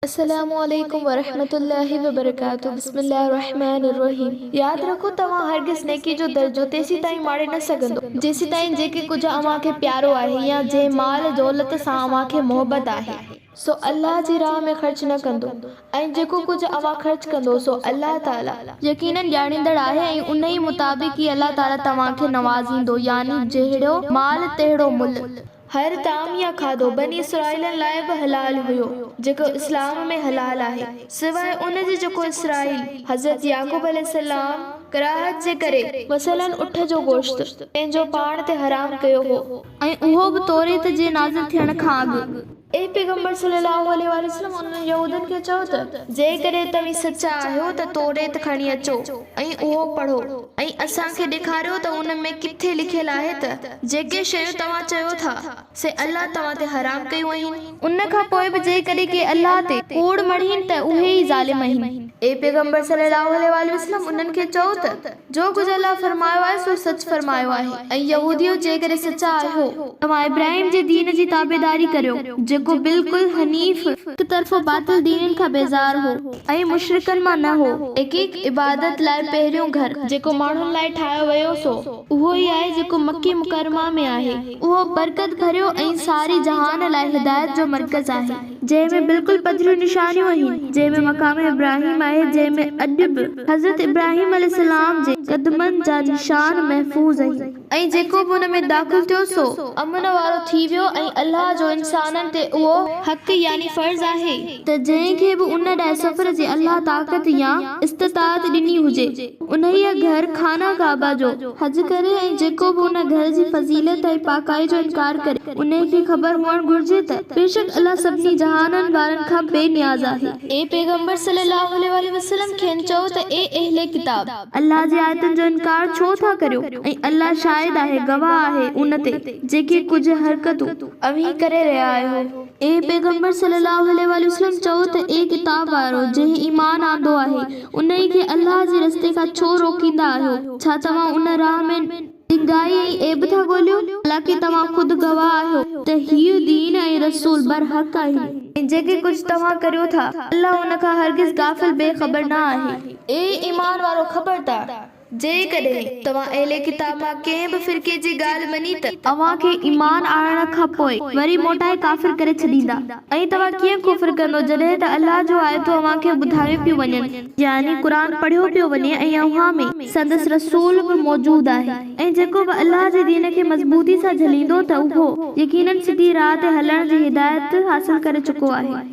अस्सलामुअलैकुम वरहमतुल्लाहि वबरकातुहू। बिस्मिल्लाहिर्रहमानिर्रहीम। याद रखो तव्हां हरगिज़ नेकी जो दर्जो तेसी ताईं माणे न सघंदो जेसी ताईं जेके कुछ अव्हां खे प्यारो आहे या जे माल दौलत सां अव्हां खे मोहब्बत आहे सो अल्लाह जी राह में ख़र्च न कंदो ऐं जेको कुछ अव्हां ख़र्च कंदो सो अल्लाह ताला यकीनन ॼाणींदड़ आहे ऐं उन ई मुताबिक़ ई अल्लाह ताला तव्हां खे नवाज़ींदो यानी जहिड़ो माल तहिड़ो मुल। हर ताम या खाधो बनी इसराइलन लाइ बि हलाल हुयो जेको इस्लाम में हलाल आहे सिवाय उन जे जेको इसराइल हज़रत याकूब अलैहिस्सलाम कराहत जे करे मसलन उठ जो गोश्त पंहिंजो पाण ते हराम कयो हो ऐं उहो बि तौरेत जे नाज़िल थियण खां अॻु। ए पैगंबर सल्लल्लाहु अलैहि वसल्लम उन्हनि यहूदन खे चओ त जेकॾहिं तव्हीं सचा आहियो त तौरेत खणी अचो ऐं उहो पढ़ो ऐं असां खे ॾेखारियो त उन में किथे लिखियल आहे त जेके शयूं तव्हां चयो था से अल्लाह तव्हां ते हराम कयूं आहिनि उन खां पोइ बि जेकॾहिं के अल्लाह ते कूड़ मढ़ीनि त उहे ई ज़ालिम आहिनि। ए पैगंबर सल्लल्लाहु अलैहि वसल्लम उन्हनि खे चओ त जो कुछ अल्लाह फरमायो आहे सो सच फरमायो आहे ऐं यहूदियो जेकॾहिं सचा आहियो तव्हां इब्राहिम जे दीन जी ताबेदारी करियो जेको बिल्कुल हनीफ हिक तरफ़ो बातिल दीननि खां बेज़ार हो ऐं मुशरिकन मां न हो। हक़ीक़ इबादत लाइ पहिरियों घर जेको माण्हुनि लाइ ठाहियो वियो सो उहो ई आहे जेको मक्की मुकरमा में आहे। उहो बरकत भरियो ऐं सारी जहान लाइ हिदायत जो मर्कज़ आहे जंहिंमें बिल्कुल पधरियूं निशानियूं आहिनि जंहिंमें मक़ाम इब्राहिम आहे जंहिंमें अॼु बि हज़रत इब्राहिम अलैहिस्सलाम जे क़दमनि जा निशान महफूज़ आहिनि ऐं जेको बि उन में दाख़िल थियो सो अमन वारो थी वियो ऐं अल्लाह जो इंसाननि ते उहो हक़ यानी फर्ज़ आहे त जंहिंखे बि उन ॾांहुं सफ़र जी अल्लाह ताक़त या इस्तिताअत ॾिनी हुजे उन्हीअ घर खाना काबा जो हज करे ऐं जेको बि उन घर जी फज़ीलत ऐं पाकाई जो इनकार करे उन खे ख़बर हुअण घुर्जे त बेशक अल्लाह सभिनी जहाननि वारनि खां बेनियाज़ आहे। ए पैगंबर सल्लल्लाहु अलैहि वसल्लम खेनि चओ त ए अहले किताब अल्लाह जी आयतुनि जो इनकार छो था करियो ऐं अल्लाह शाहिद आहे गवाह आहे उन ते जेके कुछ हरकतूं अव्हीं करे रहिया आहियो। ए पैगंबर सल्लल्लाहु अलैहि वसल्लम चओ त ए किताब वारो जंहिं ईमान आंदो आहे उन खे अल्लाह जे रस्ते खां छो रोकींदा आहियो छा तव्हां उन राह में ॾिंगाई ऐं ऐब था ॻोल्हियो हालांकि तव्हां ख़ुदि गवाह आहियो त हीउ दीन ऐं रसूल बरहक़ आहिनि ऐं जेके कुछ तव्हां करियो था अल्लाह उन खां हरगिज़ गाफ़िल बेख़बर न आहे। ए ईमान वारो ख़बरदार जेकॾहिं तव्हां अहले किताब मां कंहिं बि फ़िरक़े जी ॻाल्हि मञी त अव्हां खे ईमान आणण खां पोइ वरी मोटाए काफ़िर करे छॾींदा ऐं तव्हां कीअं कुफ़्र कंदो जॾहिं त अल्लाह जो आयतूं अव्हां खे ॿुधायूं पियूं वञनि यानी क़ुर पढ़ियो पियो वञे ऐं अव्हां में संदसि रसूल बि मौजूद आहे ऐं जेको बि अल्लाह जे दीन खे मज़बूती सां झलींदो त उहो यकीनन सिधी राह ते हलण जी हिदायत हासिल करे चुको आहे।